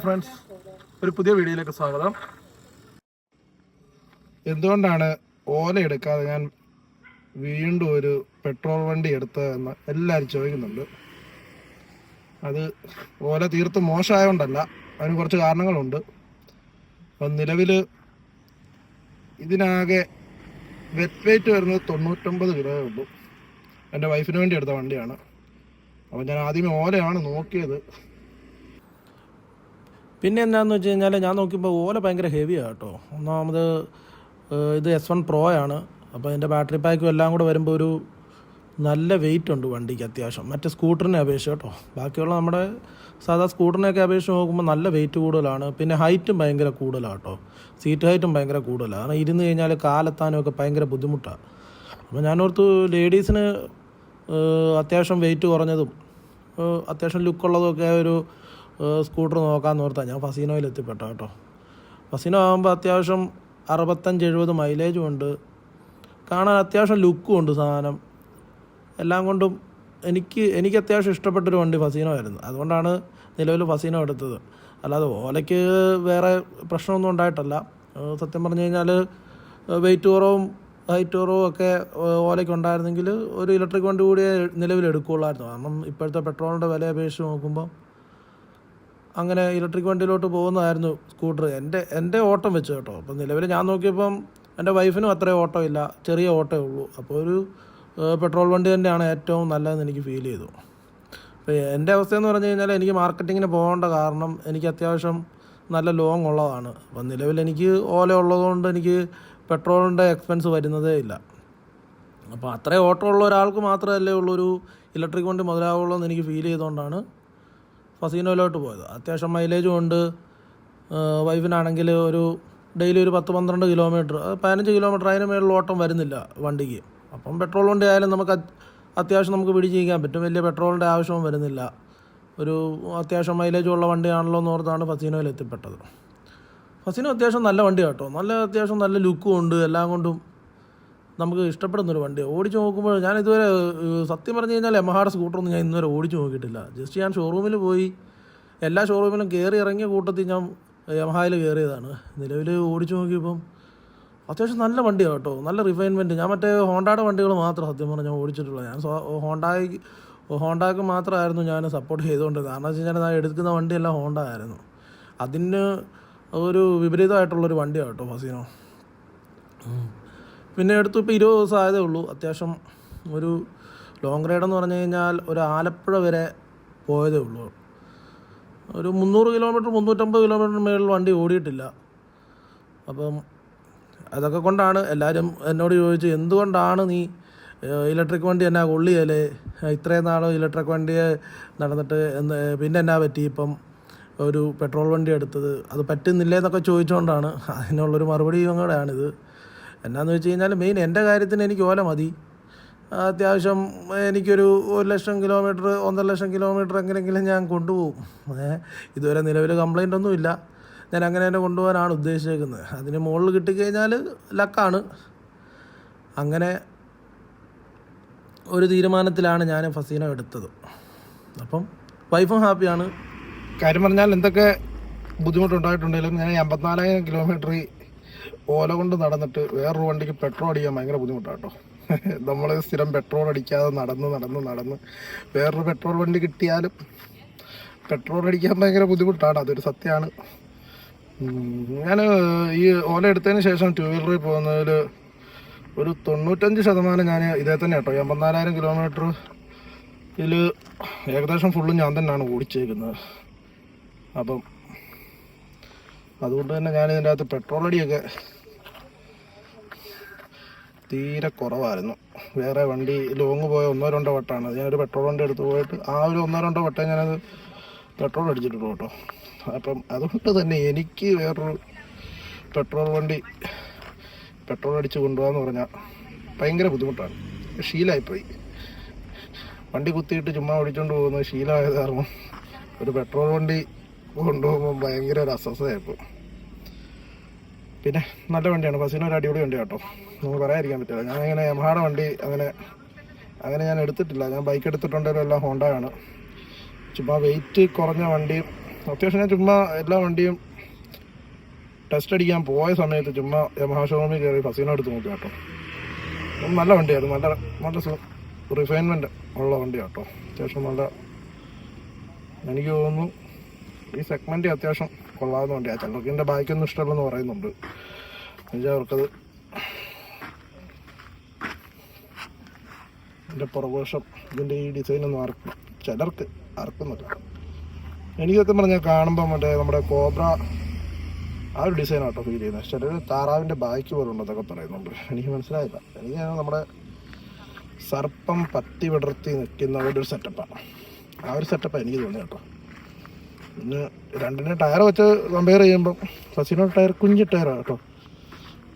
Friends, ഒരു പുതിയ വീഡിയോയിലേക്ക് സ്വാഗതം. എന്തുകൊണ്ടാണ് ഓല എടുക്കാതെ ഞാൻ വീണ്ടും ഒരു പെട്രോൾ വണ്ടി എടുത്തതെന്ന് എല്ലാവരും ചോദിക്കുന്നുണ്ട്. അത് ഓല തീർത്തും മോശമായതുകൊണ്ടല്ല, അതിന് കുറച്ച് കാരണങ്ങളുണ്ട്. അപ്പം നിലവിൽ ഇതിനാകെ വെറ്റ് വെയിറ്റ് വരുന്നത് 99 കിലോയേ ഉള്ളൂ. എൻ്റെ വൈഫിന് വേണ്ടി എടുത്ത വണ്ടിയാണ്. അപ്പം ഞാൻ ആദ്യമേ ഓലയാണ് നോക്കിയത്. പിന്നെ എന്താണെന്ന് വെച്ച് കഴിഞ്ഞാൽ ഞാൻ നോക്കിയപ്പോൾ ഓല ഭയങ്കര ഹെവിയാണ് കേട്ടോ. ഒന്നാമത് ഇത് S1 Pro ആണ്. അപ്പോൾ അതിൻ്റെ ബാറ്ററി പാക്കും എല്ലാം കൂടെ വരുമ്പോൾ ഒരു നല്ല വെയിറ്റ് ഉണ്ട് വണ്ടിക്ക് അത്യാവശ്യം, മറ്റേ സ്കൂട്ടറിനെ അപേക്ഷിച്ച് കേട്ടോ. ബാക്കിയുള്ള നമ്മുടെ സാധാ സ്കൂട്ടറിനെയൊക്കെ അപേക്ഷിച്ച് നോക്കുമ്പോൾ നല്ല വെയിറ്റ് കൂടുതലാണ്. പിന്നെ ഹൈറ്റും ഭയങ്കര കൂടുതലാണ് കേട്ടോ. സീറ്റ് ഹൈറ്റും ഭയങ്കര കൂടുതലാണ്. കാരണം ഇരുന്ന് കഴിഞ്ഞാൽ കാലെത്താനും ഒക്കെ ഭയങ്കര ബുദ്ധിമുട്ടാണ്. അപ്പോൾ ഞാനോർത്ത് ലേഡീസിന് അത്യാവശ്യം വെയിറ്റ് കുറഞ്ഞതും അത്യാവശ്യം ലുക്കുള്ളതൊക്കെ ഒരു സ്കൂട്ടർ നോക്കാമെന്ന് ഓർത്താൽ ഞാൻ ഫസീനോയിൽ എത്തിപ്പെട്ട കേട്ടോ. ഫസീനോ ആകുമ്പോൾ അത്യാവശ്യം 65-70 മൈലേജും ഉണ്ട്, കാണാൻ അത്യാവശ്യം ലുക്കും ഉണ്ട്. സാധനം എല്ലാം കൊണ്ടും എനിക്ക് അത്യാവശ്യം ഇഷ്ടപ്പെട്ടൊരു വണ്ടി ഫസീനോ ആയിരുന്നു. അതുകൊണ്ടാണ് നിലവിൽ ഫസീനോ എടുത്തത്. അല്ലാതെ ഓലയ്ക്ക് വേറെ പ്രശ്നമൊന്നും ഉണ്ടായിട്ടല്ല. സത്യം പറഞ്ഞു കഴിഞ്ഞാൽ വെയിറ്റ് കുറവും ഹൈറ്റ് കുറവും ഒക്കെ ഓലയ്ക്ക് ഉണ്ടായിരുന്നെങ്കിൽ ഒരു ഇലക്ട്രിക് വണ്ടി കൂടിയേ നിലവിൽ എടുക്കുകയുള്ളായിരുന്നു. കാരണം ഇപ്പോഴത്തെ പെട്രോളിൻ്റെ വില അപേക്ഷിച്ച് നോക്കുമ്പോൾ അങ്ങനെ ഇലക്ട്രിക് വണ്ടിയിലോട്ട് പോകുന്നതായിരുന്നു സ്കൂട്ടർ എൻ്റെ ഓട്ടം വെച്ച് കേട്ടോ. അപ്പം നിലവിൽ ഞാൻ നോക്കിയപ്പം എൻ്റെ വൈഫിനും അത്രയും ഓട്ടം ഇല്ല, ചെറിയ ഓട്ടമേ ഉള്ളൂ. അപ്പോൾ ഒരു പെട്രോൾ വണ്ടി തന്നെയാണ് ഏറ്റവും നല്ലതെന്ന് എനിക്ക് ഫീൽ ചെയ്തു. അപ്പോൾ എൻ്റെ അവസ്ഥയെന്ന് പറഞ്ഞു കഴിഞ്ഞാൽ എനിക്ക് മാർക്കറ്റിങ്ങിന് പോകേണ്ട കാരണം എനിക്ക് അത്യാവശ്യം നല്ല ലോങ് ഉള്ളതാണ്. അപ്പം നിലവിൽ എനിക്ക് ഓല ഉള്ളതുകൊണ്ട് എനിക്ക് പെട്രോളിൻ്റെ എക്സ്പെൻസ് വരുന്നതേ ഇല്ല. അപ്പോൾ അത്രയും ഓട്ടം ഉള്ള ഒരാൾക്ക് മാത്രമല്ലേ ഉള്ളൊരു ഇലക്ട്രിക് വണ്ടി മുതലാവുള്ളൂ എന്ന് എനിക്ക് ഫീൽ ചെയ്തുകൊണ്ടാണ് ഫസീനോയിലോട്ട് പോയത്. അത്യാവശ്യം മൈലേജും ഉണ്ട്. വൈഫിനാണെങ്കിൽ ഒരു ഡെയിലി ഒരു 10-12 കിലോമീറ്റർ, 15 കിലോമീറ്റർ അതിന് മേളിൽ ഓട്ടം വരുന്നില്ല വണ്ടിക്ക്. അപ്പം പെട്രോൾ വണ്ടി ആയാലും നമുക്ക് അത്യാവശ്യം നമുക്ക് പിടിച്ചിരിക്കാൻ പറ്റും, വലിയ പെട്രോളിൻ്റെ ആവശ്യവും വരുന്നില്ല. ഒരു അത്യാവശ്യം മൈലേജുള്ള വണ്ടിയാണല്ലോ എന്ന് ഓർത്താണ് ഫസീനോയിൽ എത്തിപ്പെട്ടത്. ഫസീനോ അത്യാവശ്യം നല്ല വണ്ടി കേട്ടോ. അത്യാവശ്യം നല്ല ലുക്കും ഉണ്ട്, എല്ലാം കൊണ്ടും നമുക്ക് ഇഷ്ടപ്പെടുന്നൊരു വണ്ടിയാണ്. ഓടിച്ച് നോക്കുമ്പോൾ ഞാൻ ഇതുവരെ സത്യം പറഞ്ഞു കഴിഞ്ഞാൽ യമഹയുടെ സ്കൂട്ടറൊന്നും ഞാൻ ഇന്നുവരെ ഓടിച്ച് നോക്കിയിട്ടില്ല. ജസ്റ്റ് ഞാൻ ഷോറൂമിൽ പോയി എല്ലാ ഷോറൂമിലും കയറി ഇറങ്ങിയ കൂട്ടത്തിൽ ഞാൻ യമഹയിൽ കയറിയതാണ്. നിലവിൽ ഓടിച്ച് നോക്കിയപ്പം അത്യാവശ്യം നല്ല വണ്ടിയാണ് കേട്ടോ, നല്ല റിഫൈൻമെൻറ്റ്. ഞാൻ മറ്റേ ഹോണ്ടയുടെ വണ്ടികൾ മാത്രം സത്യം പറഞ്ഞാൽ ഞാൻ ഓടിച്ചിട്ടുള്ളത്. ഞാൻ ഹോണ്ടയ്ക്ക് മാത്രമായിരുന്നു ഞാൻ സപ്പോർട്ട് ചെയ്തുകൊണ്ടിരുന്നത്. കാരണം വെച്ച് കഴിഞ്ഞാൽ ഞാൻ എടുക്കുന്ന വണ്ടിയെല്ലാം ഹോണ്ട ആയിരുന്നു. അതിന് ഒരു വിപരീതമായിട്ടുള്ളൊരു വണ്ടിയാണ് കേട്ടോ ഫസീനോ. പിന്നെ എടുത്തു ഇപ്പോൾ 20 ദിവസം ആയതേ ഉള്ളൂ. അത്യാവശ്യം ഒരു ലോങ് റൈഡെന്ന് പറഞ്ഞു കഴിഞ്ഞാൽ ഒരു ആലപ്പുഴ വരെ പോയതേ ഉള്ളൂ. ഒരു 300 കിലോമീറ്റർ 350 കിലോമീറ്റർ മേളിൽ വണ്ടി ഓടിയിട്ടില്ല. അപ്പം അതൊക്കെ കൊണ്ടാണ് എല്ലാവരും എന്നോട് ചോദിച്ചു, എന്തുകൊണ്ടാണ് നീ ഇലക്ട്രിക് വണ്ടി എന്നാ കൊള്ളിയല്ലേ, ഇത്രയും നാൾ ഇലക്ട്രിക് വണ്ടിയെ നടന്നിട്ട് പിന്നെ എന്നാ പറ്റി ഇപ്പം ഒരു പെട്രോൾ വണ്ടി എടുത്തത്, അത് പറ്റുന്നില്ലേ എന്നൊക്കെ ചോദിച്ചുകൊണ്ടാണ്. അതിനുള്ളൊരു മറുപടിയും കൂടെയാണിത്. എന്നാന്ന് വെച്ച് കഴിഞ്ഞാൽ മെയിൻ എൻ്റെ കാര്യത്തിന് എനിക്ക് ഓല മതി. അത്യാവശ്യം എനിക്കൊരു 1,00,000 കിലോമീറ്റർ 1,50,000 കിലോമീറ്റർ എങ്ങനെയെങ്കിലും ഞാൻ കൊണ്ടുപോകും. ഇതുവരെ നിലവിൽ കംപ്ലൈൻ്റ് ഒന്നുമില്ല. ഞാൻ അങ്ങനെ തന്നെ കൊണ്ടുപോകാനാണ് ഉദ്ദേശിച്ചേക്കുന്നത്. അതിന് മുകളിൽ കിട്ടിക്കഴിഞ്ഞാൽ ലക്കാണ്. അങ്ങനെ ഒരു തീരുമാനത്തിലാണ് ഞാൻ ഫസീനോ എടുത്തത്. അപ്പം വൈഫും ഹാപ്പിയാണ്. കാര്യം പറഞ്ഞാൽ എന്തൊക്കെ ബുദ്ധിമുട്ടുണ്ടായിട്ടുണ്ടെങ്കിലും ഞാൻ 54,000 കിലോമീറ്റർ ഓല കൊണ്ട് നടന്നിട്ട് വേറൊരു വണ്ടിക്ക് പെട്രോൾ അടിക്കാൻ ഭയങ്കര ബുദ്ധിമുട്ടാണ് കേട്ടോ. നമ്മൾ സ്ഥിരം പെട്രോൾ അടിക്കാതെ നടന്ന് വേറൊരു പെട്രോൾ വണ്ടി കിട്ടിയാലും പെട്രോൾ അടിക്കാൻ ഭയങ്കര ബുദ്ധിമുട്ടാണ്, അതൊരു സത്യമാണ്. ഞാൻ ഈ ഓല എടുത്തതിന് ശേഷം 2 വീലറിൽ പോകുന്നതിൽ ഒരു 95% ഞാൻ ഇതേ തന്നെ കേട്ടോ. 54,000 കിലോമീറ്റർ ഇതിൽ ഏകദേശം ഫുള്ളും ഞാൻ തന്നെയാണ് ഓടിച്ചേക്കുന്നത്. അപ്പം അതുകൊണ്ട് തന്നെ ഞാനിതിൻ്റെ അകത്ത് പെട്രോൾ അടിയൊക്കെ തീരെ കുറവായിരുന്നു. വേറെ വണ്ടി ലോങ് പോയ 1-2 വട്ടമാണ്. ഞാനൊരു പെട്രോൾ വണ്ടി എടുത്ത് പോയിട്ട് ആ ഒരു 1-2 വട്ടം ഞാനത് പെട്രോൾ അടിച്ചിട്ടുള്ളൂ കേട്ടോ. അപ്പം അതുകൊണ്ട് തന്നെ എനിക്ക് വേറൊരു പെട്രോൾ വണ്ടി പെട്രോൾ അടിച്ച് കൊണ്ടുപോകാന്ന് പറഞ്ഞാൽ ഭയങ്കര ബുദ്ധിമുട്ടാണ്. ശീലമായിപ്പോയി. വണ്ടി കുത്തിയിട്ട് ചുമ്മാ ഓടിച്ചുകൊണ്ട് പോകുന്നത് ശീലമായത് കാരണം ഒരു പെട്രോൾ വണ്ടി കൊണ്ടുപോകുമ്പോൾ ഭയങ്കര ഒരു അസ്വസ്ഥതയായിപ്പോൾ. പിന്നെ നല്ല വണ്ടിയാണ് ഫസീനോ, ഒരു അടിപൊളി വണ്ടി കേട്ടോ, നമുക്ക് പറയാതിരിക്കാൻ പറ്റില്ല. ഞാനിങ്ങനെ യമഹയുടെ വണ്ടി അങ്ങനെ ഞാൻ എടുത്തിട്ടില്ല. ഞാൻ ബൈക്ക് എടുത്തിട്ടുണ്ടെങ്കിലും എല്ലാം ഹോണ്ടയാണ്. ചുമ്മാ വെയിറ്റ് കുറഞ്ഞ വണ്ടിയും അത്യാവശ്യം ഞാൻ ചുമ്മാ എല്ലാ വണ്ടിയും ടെസ്റ്റ് അടിക്കാൻ പോയ സമയത്ത് ചുമ്മാ യമഹ ഷോറൂമിൽ കയറി ഫസീനോ എടുത്ത് നോക്കി കേട്ടോ. നല്ല വണ്ടിയായിരുന്നു, നല്ല നല്ല റിഫൈൻമെൻറ്റ് ഉള്ള വണ്ടിയാണ് കേട്ടോ. അത്യാവശ്യം നല്ല, എനിക്ക് തോന്നുന്നു ഈ സെഗ്മെൻറ്റ് അത്യാവശ്യം കൊള്ളാവുന്ന വണ്ടിയാണ്. ചിലർക്ക് എൻ്റെ ബൈക്കൊന്നും ഇഷ്ടമല്ലെന്ന് പറയുന്നുണ്ട്. എന്നുവെച്ചാൽ അവർക്കത് എൻ്റെ പുറകോശം ഇതിൻ്റെ ഈ ഡിസൈനൊന്നും ചിലർക്ക് അറക്കുന്നില്ല. എനിക്ക് സത്യം പറഞ്ഞാൽ കാണുമ്പോൾ മറ്റേ നമ്മുടെ കോബ്ര ആ ഒരു ഡിസൈനാട്ടോ ഫീൽ ചെയ്യുന്നത്. ചിലർ താറാവിൻ്റെ ബാക്ക് പോലെ ഉണ്ടെന്നൊക്കെ പറയുന്നുണ്ട്. എനിക്ക് മനസ്സിലായില്ല. എനിക്ക് നമ്മുടെ സർപ്പം പത്തി വിടർത്തി നിൽക്കുന്ന ഒരു സെറ്റപ്പാണ്. ആ ഒരു സെറ്റപ്പാണ് എനിക്ക് തോന്നിയത് കേട്ടോ. പിന്നെ രണ്ടിൻ്റെ ടയർ വെച്ച് കമ്പയർ ചെയ്യുമ്പം ഫസീനോ ടയർ കുഞ്ഞി ടയറാണ് കേട്ടോ.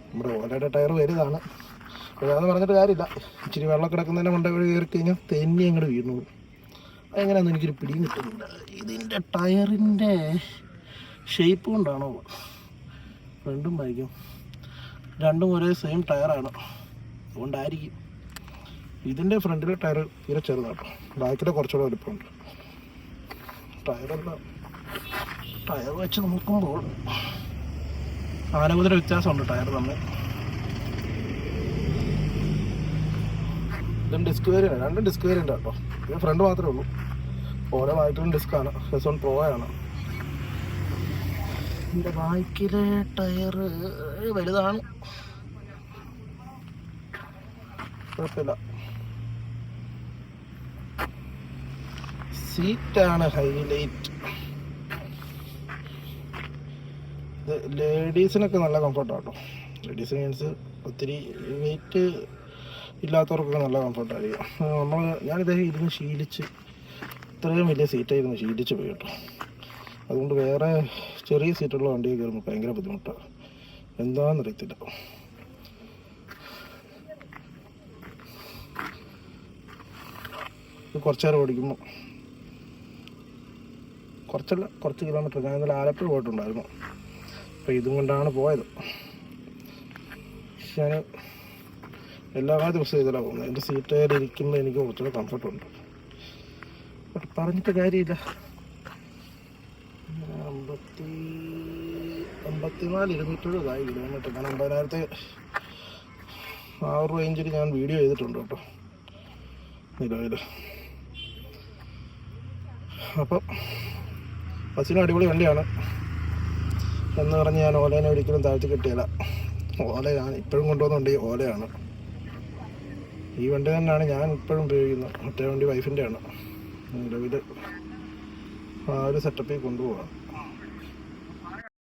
നമ്മുടെ ഓലയുടെ ടയർ വലുതാണ്. അതാണെന്ന് പറഞ്ഞിട്ട് കാര്യമില്ല. ഇച്ചിരി വെള്ളം കിടക്കുന്നതിൻ്റെ മണ്ട വഴി കയറി കഴിഞ്ഞാൽ തെന്നി അങ്ങോട്ട് വീണു. അതെങ്ങനെയാണെന്ന് എനിക്കൊരു പിടിയും കിട്ടുന്നില്ല. ഇതിൻ്റെ ടയറിൻ്റെ ഷേപ്പ് കൊണ്ടാണോ ഫ്രണ്ടും ബൈക്കും രണ്ടും ഒരേ സെയിം ടയറാണ്, അതുകൊണ്ടായിരിക്കും. ഇതിൻ്റെ ഫ്രണ്ടിലെ ടയർ തീരെ ചെറുതാട്ടോ, ബാക്കിലെ കുറച്ചുകൂടെ വലുപ്പമുണ്ട്. ടയർ വെച്ച് നോക്കുമ്പോൾ ആനകുതിര വ്യത്യാസമുണ്ട് ടയർ തമ്മിൽ. ഇതും ഡിസ്ക് വേരിയൻ്റ്, രണ്ടും ഡിസ്ക് വേരിയൻ്റ് കേട്ടോ. ഇത് ഫ്രണ്ട് മാത്രമേ ഉള്ളൂ. ഓരോ ബാക്കിലും ഡിസ്ക്കാണ്. S1 Pro ആണ്. എൻ്റെ ബാക്കിലെ ടയർ വലുതാണ്, കുഴപ്പമില്ല. സീറ്റാണ് ഹൈലൈറ്റ്. ഇത് ലേഡീസിനൊക്കെ നല്ല കംഫർട്ടാണ് കേട്ടോ. ലേഡീസ് മീൻസ് ഒത്തിരി വെയിറ്റ് ഇല്ലാത്തവർക്കൊക്കെ നല്ല കംഫർട്ടായിരിക്കും. ഞാനിതേ ഇരുന്ന് ശീലിച്ച് ഇത്രയും വലിയ സീറ്റായിരുന്നു ശീലിച്ച് പോയി കേട്ടോ. അതുകൊണ്ട് വേറെ ചെറിയ സീറ്റുള്ള വണ്ടിയിൽ കയറുമ്പോൾ ഭയങ്കര ബുദ്ധിമുട്ടാണ്. എന്താണെന്നറിയത്തില്ല. കുറച്ച് നേരം ഓടിക്കുമ്പോൾ കുറച്ച് കിലോമീറ്റർ. ഞാൻ ഇന്നലെ ആലപ്പുഴ പോയിട്ടുണ്ടായിരുന്നു. അപ്പോൾ ഇതും കൊണ്ടാണ് പോയത്. പക്ഷെ ഞാൻ എല്ലാ ദിവസവും ഇതിലാണ് പോകുന്നത്. എൻ്റെ സീറ്റ് ഇരിക്കുമ്പോൾ എനിക്ക് കുറച്ചുകൂടെ കംഫർട്ടുണ്ട്. ബട്ട് പറഞ്ഞിട്ട് കാര്യമില്ല. 54,270 കിലോമീറ്റർ. ഞാൻ 50,000 ആ ഒരു റേഞ്ചിൽ ഞാൻ വീഡിയോ ചെയ്തിട്ടുണ്ട് കേട്ടോ നിലവിൽ. അപ്പം ബസ്സിന് അടിപൊളി വണ്ടിയാണ് എന്ന് പറഞ്ഞ് ഞാൻ ഓലേനെ ഒരിക്കലും താഴ്ത്തി കിട്ടിയില്ല. ഓലയാണ് ഇപ്പോഴും കൊണ്ടുപോകുന്ന വണ്ടി, ഓലയാണ്. ഈ വണ്ടി തന്നെയാണ് ഞാൻ ഇപ്പോഴും ഉപയോഗിക്കുന്നത്. മറ്റേ വണ്ടി വൈഫിൻ്റെ ആണ്. നിലവിൽ ആ ഒരു സെറ്റപ്പിൽ കൊണ്ടുപോകാം.